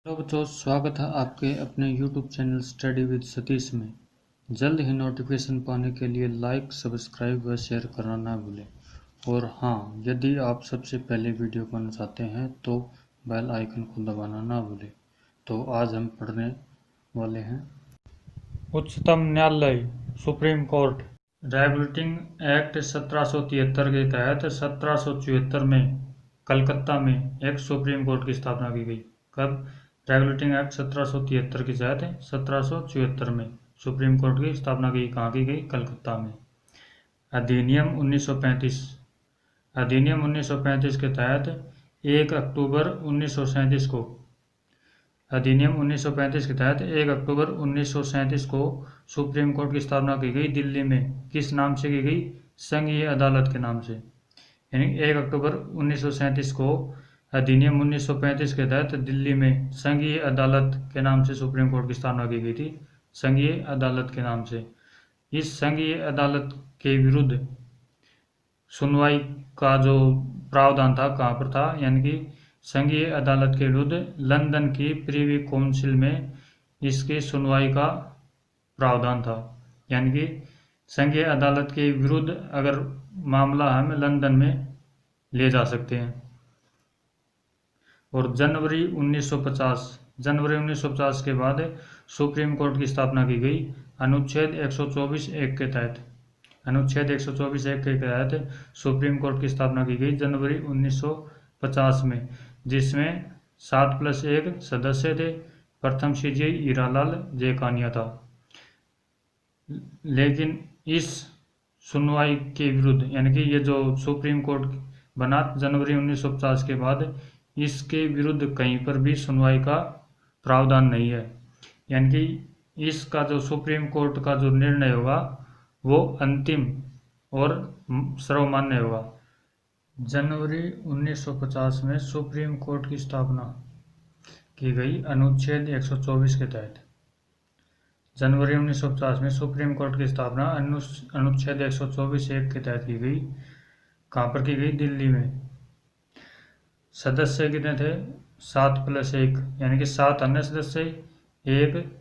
Hello बच्चों, स्वागत है आपके अपने YouTube channel study with Satish में। जल्द ही नोटिफिकेशन पाने के लिए लाइक, सब्सक्राइब व शेयर करना ना भूलें। और हाँ, यदि आप सबसे पहले वीडियो पाना चाहते हैं तो बेल आइकन को दबाना ना भूलें। तो आज हम पढ़ने वाले हैं उच्चतम न्यायालय सुप्रीम कोर्ट रेगुलेटिंग एक्ट 1773 के तहत 1774 में कलकत्ता में एक सुप्रीम कोर्ट की स्थापना की गई। कब? रेगुलेटिंग एक्ट 1773 के तहत 1774 में सुप्रीम कोर्ट की स्थापना की। कहाँ की गई? कलकत्ता में। अधिनियम 1935 अधिनियम 1935 के तहत 1 अक्टूबर 1937 को अधिनियम 1935 के तहत 1 अक्टूबर 1937 को सुप्रीम कोर्ट की स्थापना की गई। दिल्ली में किस नाम से की गई? संघीय अदालत के नाम से। यानी 1 अक्टूबर 1937 को अधिनियम 1935 के तहत दिल्ली में संघीय अदालत के नाम से सुप्रीम कोर्ट की स्थापना की गई थी। संघीय अदालत के नाम से। इस संघीय अदालत के विरुद्ध सुनवाई का जो प्रावधान था कहाँ पर था? यानी कि संघीय अदालत के विरुद्ध लंदन की प्रीवी काउंसिल में इसकी सुनवाई का प्रावधान था। यानी कि संघीय अदालत के विरुद्ध अगर मामला हम लंदन में ले जा सकते हैं। और जनवरी 1950 के बाद सुप्रीम कोर्ट की स्थापना की गई अनुच्छेद 124(1) के तहत। अनुच्छेद 124(1) के तहत सुप्रीम कोर्ट की स्थापना की गई जनवरी 1950 में, जिसमें 7+1 सदस्य थे। प्रथम सीजेआई हीरालाल जेकानिया था। लेकिन इस सुनवाई के विरुद्ध, यानी कि ये जो सुप्रीम कोर्ट बना जनवरी 1950 के बाद, इसके विरुद्ध कहीं पर भी सुनवाई का प्रावधान नहीं है। यानी कि इसका जो सुप्रीम कोर्ट का जो निर्णय होगा वो अंतिम और सर्वमान्य होगा। जनवरी 1950 में सुप्रीम कोर्ट की स्थापना की गई अनुच्छेद 124 के तहत। जनवरी 1950 में सुप्रीम कोर्ट की स्थापना अनुच्छेद 124(1) के तहत की गई। कहाँ पर की गई? दिल्ली में। सदस्य कितने थे? 7+1, यानी कि 7 अन्य सदस्य, एक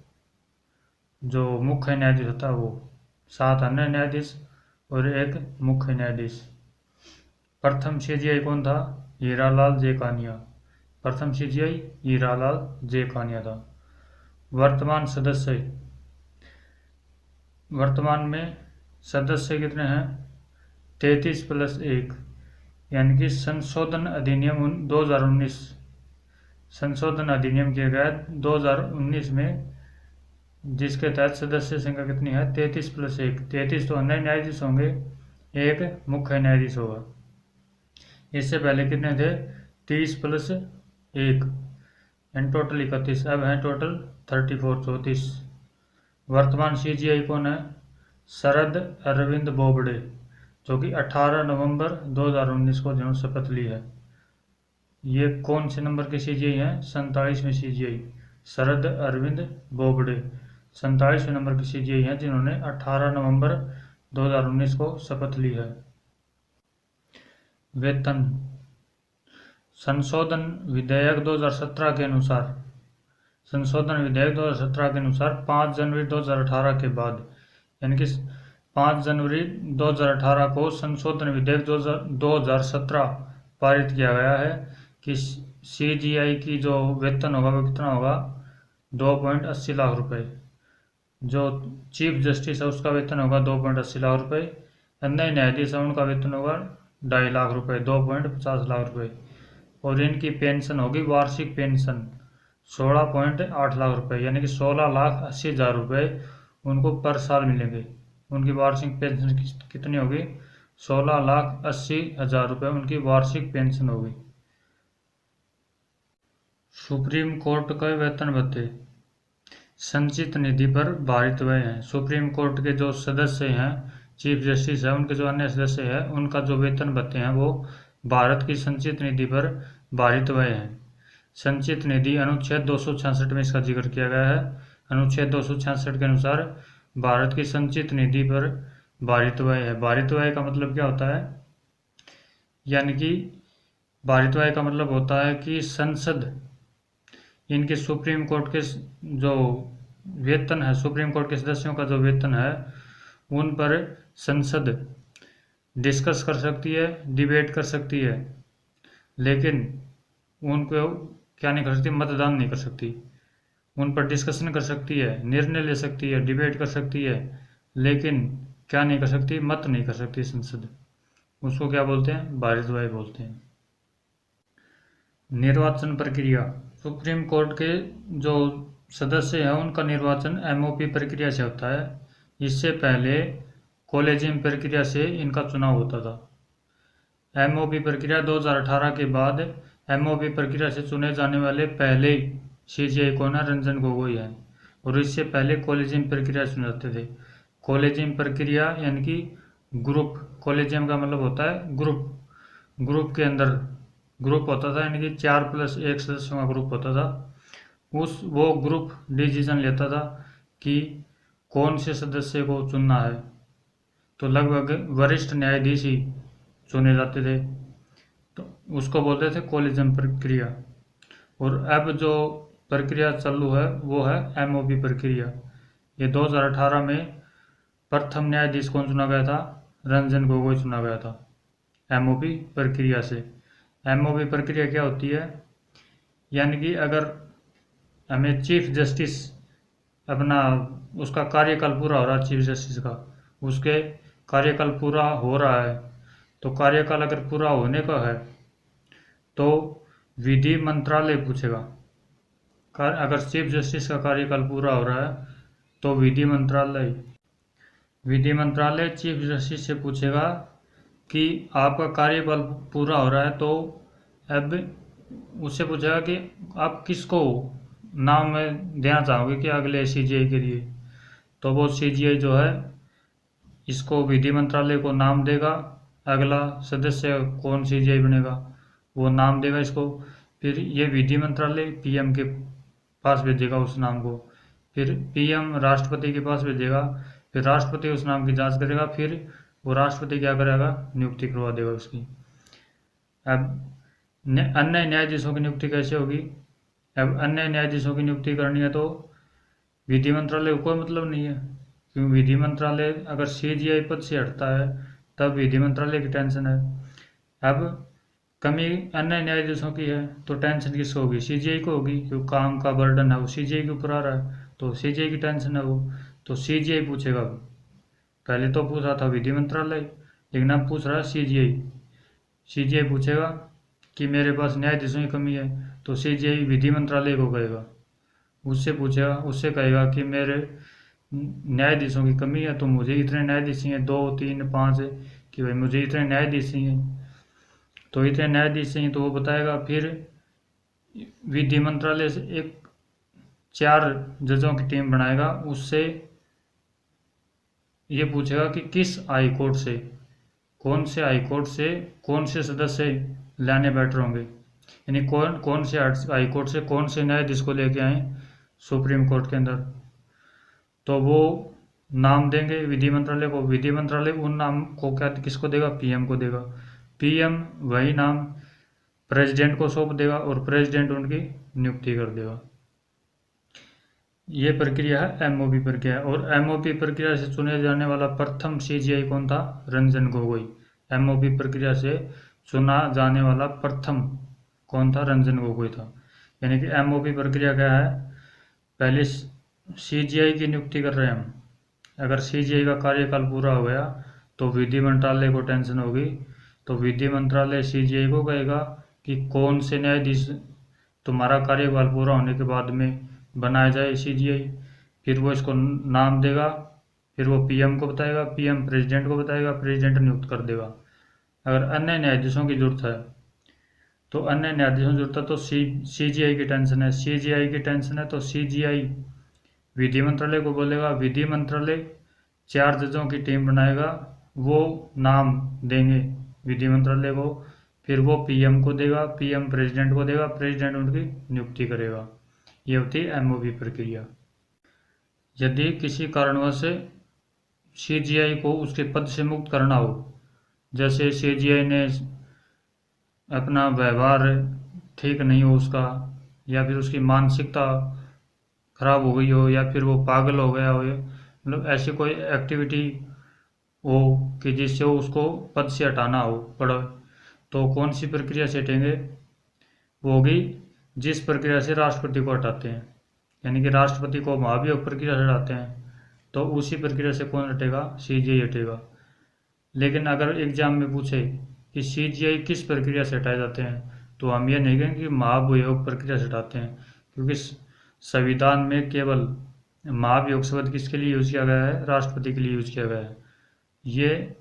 जो मुख्य न्यायाधीश होता है वो, 7 अन्य न्यायाधीश और एक मुख्य न्यायाधीश। प्रथम सीजेआई कौन था? हीरालाल जेकानिया। प्रथम सीजेआई हीरालाल जेकानिया था। वर्तमान में सदस्य कितने हैं? 33+1, यानी कि संशोधन अधिनियम 2019 संशोधन अधिनियम किया गया 2019 में, जिसके तहत सदस्य संख्या कितनी है? 33+1। 33 तो अन्य न्यायाधीश होंगे, एक मुख्य न्यायाधीश होगा। इससे पहले कितने थे? 30+1, यानी टोटल 31। अब है टोटल 34। वर्तमान सीजीआई कौन है? शरद अरविंद बोबडे, जो कि 18 नवंबर 2019 को जिन्होंने शपथ ली है। ये कौन से नंबर के सीजीआई हैं? 47वें सीजीआई शरद अरविंद बोबडे 47वें नंबर के सीजीआई हैं, जिन्होंने 18 नवंबर 2019 को शपथ ली है। वेतन संशोधन विधेयक 2017 के अनुसार 5 जनवरी 2018 के बाद, यानी कि 5 जनवरी 2018 को संशोधन विधेयक 2017 पारित किया गया है कि सीजीआई की जो वेतन होगा वो कितना होगा? 2.80 लाख रुपए। जो चीफ जस्टिस है उसका वेतन होगा 2.80 लाख रुपए। अन्य न्यायाधीश है उनका वेतन होगा 2.5 लाख रुपए, 2.50 लाख रुपए। और इनकी पेंशन होगी वार्षिक पेंशन 16.8 लाख रुपए, यानी कि 16,80,000 रुपए उनको पर साल मिलेंगे। उनकी वार्षिक पेंशन कितनी होगी? 16,80,000 रुपए उनकी वार्षिक पेंशन होगी। सुप्रीम कोर्ट का वेतन भत्ते संचित निधि पर भारित व्यय हैं। सुप्रीम कोर्ट के जो सदस्य हैं, चीफ जस्टिस है, उनके जो अन्य सदस्य हैं, उनका जो वेतन भत्ते हैं वो भारत की संचित निधि पर भारित व्यय हैं। संचित निधि अनुच्छेद 266 में इसका जिक्र किया गया है। अनुच्छेद 266 के अनुसार भारत की संचित निधि पर भारित व्यय है। भारित व्यय का मतलब क्या होता है? यानी कि भारित व्यय का मतलब होता है कि संसद इनके सुप्रीम कोर्ट के जो वेतन है, सुप्रीम कोर्ट के सदस्यों का जो वेतन है, उन पर संसद डिस्कस कर सकती है, डिबेट कर सकती है, लेकिन उनको क्या नहीं कर सकती, मतदान नहीं कर सकती। उन पर डिस्कशन कर सकती है, निर्णय ले सकती है, डिबेट कर सकती है, लेकिन क्या नहीं कर सकती, मत नहीं कर सकती संसद। उसको क्या बोलते हैं, भारद्वाज बोलते हैं। निर्वाचन प्रक्रिया, सुप्रीम कोर्ट के जो सदस्य हैं उनका निर्वाचन एमओपी प्रक्रिया से होता है। इससे पहले कॉलेजियम प्रक्रिया से इनका चुनाव होता था। एमओपी प्रक्रिया 2018 के बाद एमओपी प्रक्रिया से चुने जाने वाले पहले सीजीआई कौन है, रंजन गोगोई है। और इससे पहले कॉलेजियम प्रक्रिया चुने जाते थे। कॉलेजियम प्रक्रिया यानी कि ग्रुप, कॉलेजियम का मतलब होता है ग्रुप, ग्रुप के अंदर ग्रुप होता था, यानी कि 4+1 सदस्यों का ग्रुप होता था। वो ग्रुप डिसीजन लेता था कि कौन से सदस्य को चुनना है। तो लगभग वरिष्ठ न्यायाधीश ही चुने जाते थे, तो उसको बोलते थे कॉलेजियम प्रक्रिया। और अब जो प्रक्रिया चालू है वो है एमओपी प्रक्रिया। ये 2018 में प्रथम न्यायाधीश कौन चुना गया था, रंजन गोगोई चुना गया था एमओपी प्रक्रिया से। एमओपी प्रक्रिया क्या होती है, यानी कि अगर हमें चीफ जस्टिस अपना उसका कार्यकाल पूरा हो रहा है, चीफ जस्टिस का उसके कार्यकाल पूरा हो रहा है, तो कार्यकाल अगर पूरा होने का है तो विधि मंत्रालय पूछेगा। अगर चीफ जस्टिस का कार्यकाल पूरा हो रहा है तो विधि मंत्रालय चीफ जस्टिस से पूछेगा कि आपका कार्यकाल पूरा हो रहा है, तो अब उससे पूछेगा कि आप किसको नाम में देना चाहोगे कि अगले सीजीआई के लिए। तो वो सीजीआई जो है इसको विधि मंत्रालय को नाम देगा, अगला सदस्य कौन सीजीआई बनेगा वो नाम देगा इसको। फिर ये विधि मंत्रालय पीएम के पास भेजेगा उस नाम को, फिर पीएम राष्ट्रपति के पास भेजेगा, फिर राष्ट्रपति उस नाम की जांच करेगा, फिर वो राष्ट्रपति क्या करेगा, नियुक्ति करवा देगा उसकी। अब अन्य न्यायाधीशों की नियुक्ति कैसे होगी, अब अन्य न्यायाधीशों की नियुक्ति करनी है तो विधि मंत्रालय को कोई मतलब नहीं है, क्योंकि विधि मंत्रालय अगर सीजीआई पद से हटता है तब विधि मंत्रालय की टेंशन है। अब कमी अन्य न्यायाधीशों की है तो टेंशन किसको होगी, सीजीआई को होगी, क्योंकि काम का बर्डन है वो सीजीआई के ऊपर आ रहा है, तो सीजीआई की टेंशन है वो, तो सीजीआई पूछेगा। पहले तो पूछ रहा था विधि मंत्रालय, लेकिन अब पूछ रहा है सीजीआई पूछेगा कि मेरे पास न्यायाधीशों की कमी है, तो सीजीआई विधि मंत्रालय को कहेगा, उससे पूछेगा, उससे कहेगा कि मेरे न्यायाधीशों की कमी है तो मुझे इतने न्यायाधीश हैं, 2, 3, 5, कि भाई मुझे इतने न्यायाधीश हैं, तो इतने न्यायाधीश हैं तो वो बताएगा। फिर विधि मंत्रालय से एक 4 जजों की टीम बनाएगा, उससे ये पूछेगा कि किस हाई कोर्ट से, कौन से हाई कोर्ट से कौन से सदस्य लाने बेटर होंगे, यानी कौन से हाई कोर्ट से कौन से न्यायाधीश को लेके आए सुप्रीम कोर्ट के अंदर। तो वो नाम देंगे विधि मंत्रालय को, विधि मंत्रालय उन नाम को क्या किसको देगा, पीएम को देगा, पीएम वही नाम प्रेसिडेंट को सौंप देगा और प्रेसिडेंट उनकी नियुक्ति कर देगा। ये प्रक्रिया है एमओपी प्रक्रिया। और एमओपी प्रक्रिया से चुने जाने वाला प्रथम सीजीआई कौन था, रंजन गोगोई। एमओपी प्रक्रिया से चुना जाने वाला प्रथम कौन था, रंजन गोगोई था। यानी कि एमओपी प्रक्रिया क्या है, पहले सीजीआई की नियुक्ति कर रहे हैं हम, अगर सीजीआई का कार्यकाल पूरा हो गया तो विधि मंत्रालय को टेंशन होगी, तो विधि मंत्रालय सीजीआई को कहेगा कि कौन से न्यायाधीश तुम्हारा कार्यकाल पूरा होने के बाद में बनाया जाए सीजीआई। फिर वो इसको नाम देगा, फिर वो पीएम को बताएगा, पीएम प्रेसिडेंट को बताएगा, प्रेसिडेंट नियुक्त कर देगा। अगर अन्य न्यायाधीशों की जरूरत है तो अन्य न्यायाधीशों की जरूरत है तो सीजीआई की टेंशन है, सीजीआई की टेंशन है तो सीजीआई विधि मंत्रालय को बोलेगा, विधि मंत्रालय 4 जजों की टीम बनाएगा, वो नाम देंगे विधि मंत्रालय को, फिर वो पीएम को देगा, पीएम प्रेसिडेंट को देगा, प्रेसिडेंट उनकी नियुक्ति करेगा। ये होती है एमओपी प्रक्रिया। यदि किसी कारणवश सीजीआई को उसके पद से मुक्त करना हो, जैसे सीजीआई ने अपना व्यवहार ठीक नहीं हो उसका, या फिर उसकी मानसिकता खराब हो गई हो, या फिर वो पागल हो गया हो, मतलब ऐसी कोई एक्टिविटी हो कि जिससे उसको पद से हटाना हो पड़े, तो कौन सी प्रक्रिया से हटेंगे? वो होगी जिस प्रक्रिया से राष्ट्रपति को हटाते हैं, यानी कि राष्ट्रपति को महाभियोग प्रक्रिया से हटाते हैं, तो उसी प्रक्रिया से कौन हटेगा? सीजीआई हटेगा। लेकिन अगर एग्जाम में पूछे कि सीजीआई किस प्रक्रिया से हटाए जाते हैं, तो हम ये नहीं कहेंगे कि महाभियोग प्रक्रिया से हटाते हैं, क्योंकि संविधान में केवल महाभियोग शब्द किसके लिए यूज किया गया है? राष्ट्रपति के लिए यूज किया गया है। ये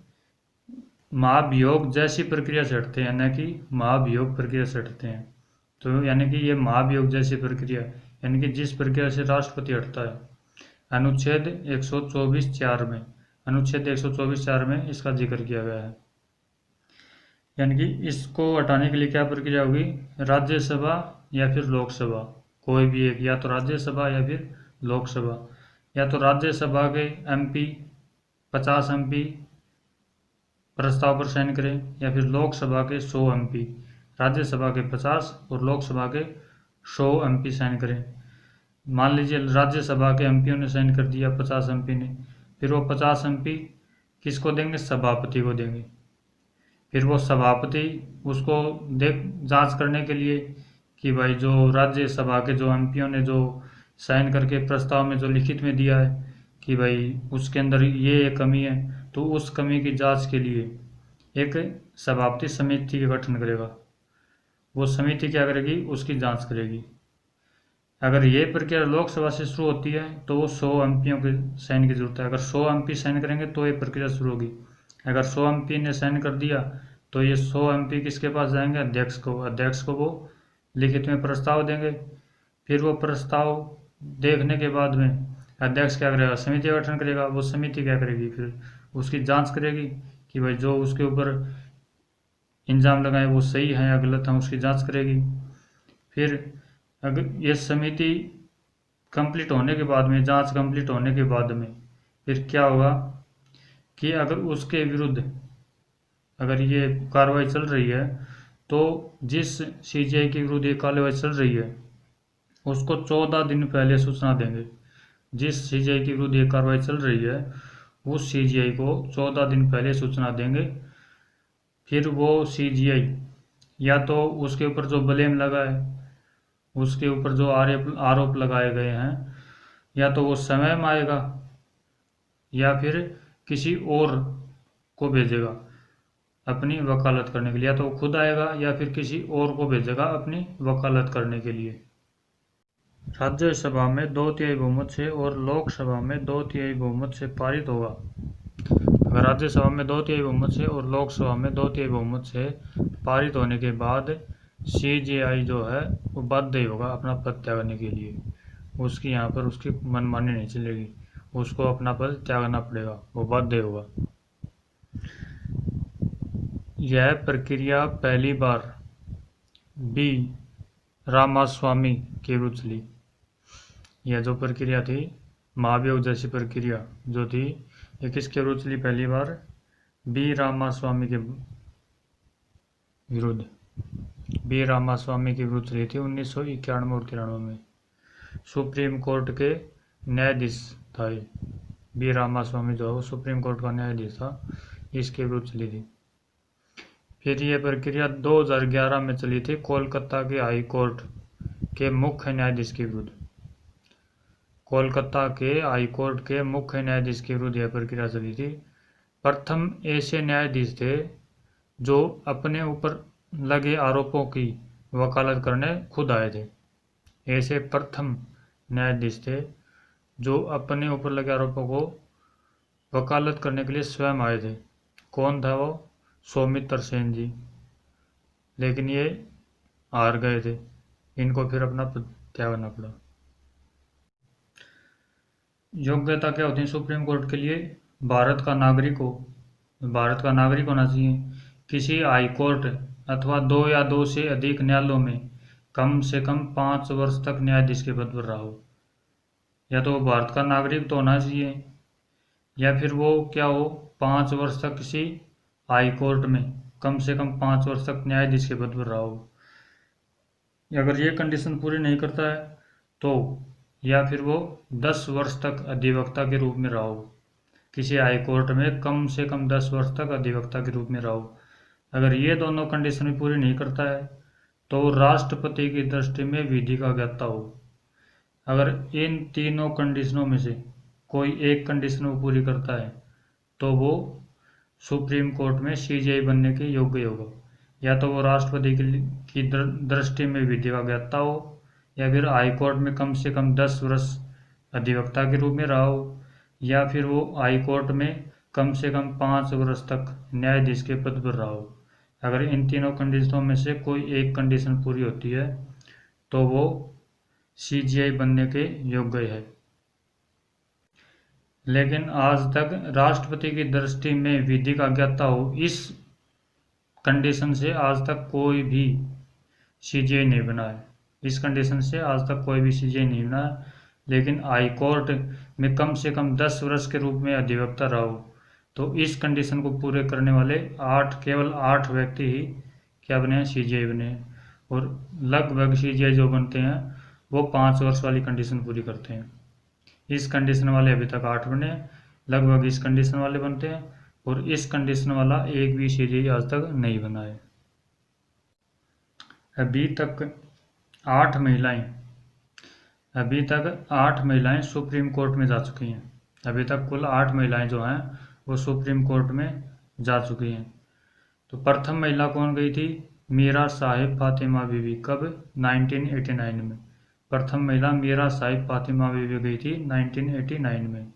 महाभियोग जैसी प्रक्रिया से हटते हैं, न कि महाभियोग प्रक्रिया से हटते हैं। तो यानी कि ये महाभियोग जैसी प्रक्रिया, यानी कि जिस प्रक्रिया से राष्ट्रपति हटता है, अनुच्छेद 124(4) में, अनुच्छेद 124(4) में इसका जिक्र किया गया है। यानी कि इसको हटाने के लिए क्या प्रक्रिया होगी? राज्यसभा या फिर लोकसभा, कोई भी एक, या तो राज्यसभा या फिर लोकसभा। या तो राज्यसभा के एमपी 50 एमपी प्रस्ताव पर साइन करें, या फिर लोकसभा के 100 एमपी, राज्यसभा के 50 और लोकसभा के 100 एमपी साइन करें। मान लीजिए राज्यसभा के एमपीओं ने साइन कर दिया, 50 एमपी ने, फिर वो 50 एमपी किसको देंगे? सभापति को देंगे। फिर वो सभापति उसको जांच करने के लिए कि भाई जो राज्यसभा के जो एमपीओं ने जो साइन करके प्रस्ताव में जो लिखित में दिया है कि भाई उसके अंदर ये कमी है, तो उस कमी की जांच के लिए एक सभापति समिति का गठन करेगा। वो समिति क्या करेगी? उसकी जांच करेगी। अगर ये प्रक्रिया लोकसभा से शुरू होती है तो वो 100 एमपीओं के साइन की जरूरत है। अगर 100 एमपी साइन करेंगे तो ये प्रक्रिया शुरू होगी। अगर 100 एमपी ने साइन कर दिया तो ये 100 एमपी किसके पास जाएंगे? अध्यक्ष को। अध्यक्ष को वो लिखित में प्रस्ताव देंगे। फिर वो प्रस्ताव देखने के बाद में अध्यक्ष क्या करेगा? समिति का गठन करेगा। वो समिति क्या करेगी? फिर उसकी जांच करेगी कि भाई जो उसके ऊपर इल्जाम लगाए वो सही है या गलत है, उसकी जांच करेगी। फिर अगर ये समिति कंप्लीट होने के बाद में, जांच कंप्लीट होने के बाद में, फिर क्या होगा कि अगर उसके विरुद्ध अगर ये कार्रवाई चल रही है, तो जिस सीजीआई के विरुद्ध ये कार्रवाई चल रही है उसको 14 दिन पहले सूचना देंगे। जिस सीजीआई के विरुद्ध ये कार्रवाई चल रही है उस सीजीआई को 14 दिन पहले सूचना देंगे। फिर वो सीजीआई या तो उसके ऊपर जो ब्लेम लगा है, उसके ऊपर जो आरोप लगाए गए हैं, या तो वो समय में आएगा या फिर किसी और को भेजेगा अपनी वकालत करने के लिए। या तो वो खुद आएगा या फिर किसी और को भेजेगा अपनी वकालत करने के लिए। राज्यसभा में 2/3 बहुमत से और लोकसभा में 2/3 बहुमत से पारित होगा। अगर राज्यसभा में 2/3 बहुमत से और लोकसभा में 2/3 बहुमत से पारित होने के बाद सीजीआई जो है वो बाध्य होगा अपना पद त्यागने के लिए। उसकी यहाँ पर उसकी मनमानी नहीं चलेगी, उसको अपना पद त्यागना पड़ेगा, वो बाध्य होगा। यह प्रक्रिया पहली बार बी रामास्वामी के विरुद्ध चली। यह जो प्रक्रिया थी महाभियोग जैसी प्रक्रिया जो थी, ये किसके विरुद्ध चली पहली बार? बी रामास्वामी के विरुद्ध। बी रामास्वामी के विरुद्ध चली थी 1991 और 93 में। सुप्रीम कोर्ट के न्यायाधीश था ये। बी रामास्वामी जो है वो सुप्रीम कोर्ट का न्यायाधीश था, इसके विरुद्ध चली थी। फिर यह प्रक्रिया 2011 में चली थी कोलकाता के हाई कोर्ट के मुख्य न्यायाधीश के विरुद्ध। कोलकाता के हाई कोर्ट के मुख्य न्यायाधीश के विरुद्ध यह प्रक्रिया चली थी। प्रथम ऐसे न्यायाधीश थे जो अपने ऊपर लगे आरोपों की वकालत करने खुद आए थे। ऐसे प्रथम न्यायाधीश थे जो अपने ऊपर लगे आरोपों को वकालत करने के लिए स्वयं आए थे। कौन था वो? सौमित्र सेन जी। लेकिन ये हार गए थे, इनको फिर अपना पद त्यागना पड़ा। योग्यता क्या होती है सुप्रीम कोर्ट के लिए? भारत का नागरिक होना चाहिए, किसी हाई कोर्ट अथवा 2 या 2 से अधिक न्यायालयों में कम से कम 5 वर्ष तक न्यायाधीश के पद पर रहा हो। या तो वो भारत का नागरिक तो होना चाहिए, या फिर वो क्या हो 5 वर्ष तक किसी हाई कोर्ट में कम से कम 5 वर्ष तक न्यायाधीश के पद पर रहा हो। अगर ये कंडीशन पूरी नहीं करता है तो या फिर वो 10 वर्ष तक अधिवक्ता के रूप में रहा हो, किसी हाई कोर्ट में कम से कम 10 वर्ष तक अधिवक्ता के रूप में रहा हो। अगर ये दोनों कंडीशन भी पूरी नहीं करता है तो राष्ट्रपति की दृष्टि में विधि का ज्ञाता हो। अगर इन तीनों कंडीशनों में से कोई एक कंडीशन वो पूरी करता है तो वो सुप्रीम कोर्ट में सीजेआई बनने के योग्य होगा। या तो वो राष्ट्रपति की दृष्टि में विधि का ज्ञाता हो, या फिर हाई कोर्ट में कम से कम 10 वर्ष अधिवक्ता के रूप में रहा हो, या फिर वो हाई कोर्ट में कम से कम 5 वर्ष तक न्यायाधीश के पद पर रहा हो। अगर इन तीनों कंडीशनों में से कोई एक कंडीशन पूरी होती है तो वो सीजीआई बनने के योग्य है। लेकिन आज तक राष्ट्रपति की दृष्टि में विधि का ज्ञाता हो, इस कंडीशन से आज तक कोई भी सीजीआई नहीं बना है। इस कंडीशन से आज तक कोई भी सीजीआई नहीं बना है। लेकिन हाई कोर्ट में कम से कम 10 वर्ष के रूप में अधिवक्ता रहा हो, तो इस कंडीशन को पूरे करने वाले केवल 8 व्यक्ति ही क्या बने हैं, सीजीआई बने हैं। और लगभग सीजीआई जो बनते हैं वो 5 वर्ष वाली कंडीशन पूरी करते हैं। इस कंडीशन वाले अभी तक 8 बने हैं, लगभग इस कंडीशन वाले बनते हैं, और इस कंडीशन वाला एक भी सीजीआई आज तक नहीं बना है। अभी तक 8 महिलाएं सुप्रीम कोर्ट में जा चुकी हैं। अभी तक कुल 8 महिलाएं जो हैं वो सुप्रीम कोर्ट में जा चुकी हैं। तो प्रथम महिला कौन गई थी? मीरा साहिब फातिमा बीवी। कब? 1989 में। प्रथम महिला मीरा साहिब फातिमा बीवी गई थी 1989 में।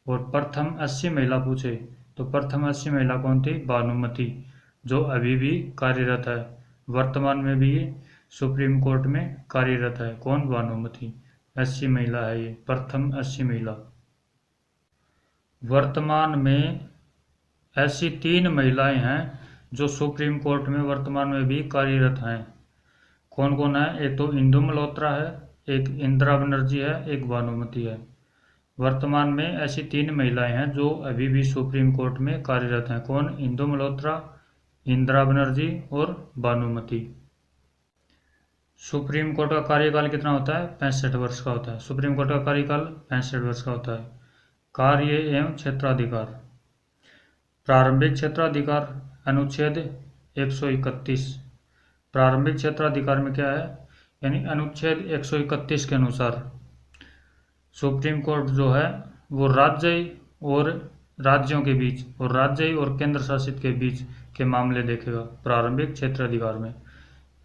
और प्रथम 80 महिला पूछे तो प्रथम 80 महिला कौन थी? भानुमति, जो अभी भी कार्यरत है, वर्तमान में भी सुप्रीम कोर्ट में कार्यरत है। कौन? भानुमति। 80 महिला है ये, प्रथम 80 महिला। वर्तमान में ऐसी 3 महिलाएं हैं जो सुप्रीम कोर्ट में वर्तमान में भी कार्यरत हैं। कौन कौन है? एक तो इंदु मल्होत्रा है, एक इंदिरा बनर्जी है, एक भानुमति है। वर्तमान में ऐसी 3 महिलाएं हैं जो अभी भी सुप्रीम कोर्ट में कार्यरत हैं। कौन? इंदु मल्होत्रा, इंदिरा बनर्जी और भानुमति। सुप्रीम कोर्ट का कार्यकाल कितना होता है? 65 वर्ष का होता है। सुप्रीम कोर्ट का कार्यकाल 65 वर्ष का होता है। कार्य एवं क्षेत्राधिकार। प्रारंभिक क्षेत्राधिकार अनुच्छेद 131। प्रारंभिक क्षेत्राधिकार में क्या है? यानी अनुच्छेद 131 के अनुसार सुप्रीम कोर्ट जो है वो राज्य और राज्यों के बीच और राज्य और केंद्र शासित के बीच के मामले देखेगा। प्रारंभिक क्षेत्राधिकार में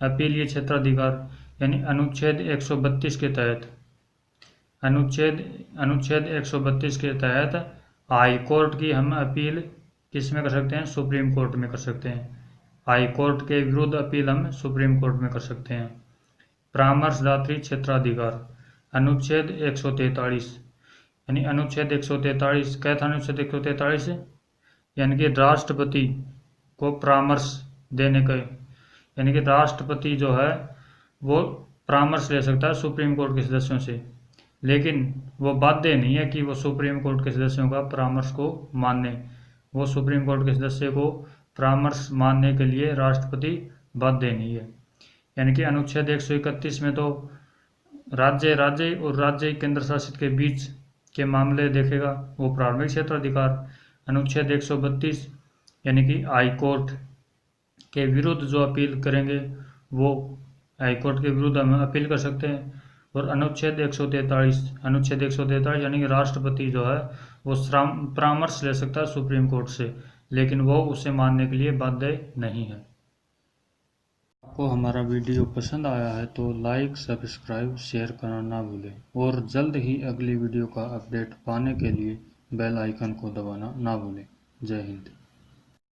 अपीलीय क्षेत्राधिकार यानी अनुच्छेद 132 के तहत अनुच्छेद 132 के तहत हाई कोर्ट की हम अपील किस में कर सकते हैं? सुप्रीम कोर्ट में कर सकते हैं। हाई कोर्ट के विरुद्ध अपील हम सुप्रीम कोर्ट में कर सकते हैं। परामर्शदात्री क्षेत्राधिकार अनुच्छेद 143 यानी अनुच्छेद 143 क्या था? अनुच्छेद 143 यानी कि राष्ट्रपति को परामर्श देने का, यानी कि राष्ट्रपति जो है वो परामर्श ले सकता है सुप्रीम कोर्ट के सदस्यों से, लेकिन वो बाध्य नहीं है कि वो सुप्रीम कोर्ट के सदस्यों का परामर्श को माने। वो सुप्रीम कोर्ट के सदस्य को परामर्श मानने के लिए राष्ट्रपति बाध्य नहीं है। यानी कि अनुच्छेद 131 में तो राज्य और राज्य केंद्र शासित के बीच के मामले देखेगा, वो प्रारंभिक क्षेत्राधिकार। अनुच्छेद 132 यानी कि हाई कोर्ट के विरुद्ध जो अपील करेंगे वो हाई कोर्ट के विरुद्ध हम अपील कर सकते हैं। और अनुच्छेद 143 यानी कि राष्ट्रपति जो है वो परामर्श ले सकता है सुप्रीम कोर्ट से, लेकिन वो उसे मानने के लिए बाध्य नहीं है। आपको हमारा वीडियो पसंद आया है तो लाइक, सब्सक्राइब, शेयर करना ना भूलें और जल्द ही अगली वीडियो का अपडेट पाने के लिए बेल आइकन को दबाना ना भूलें। जय हिंद।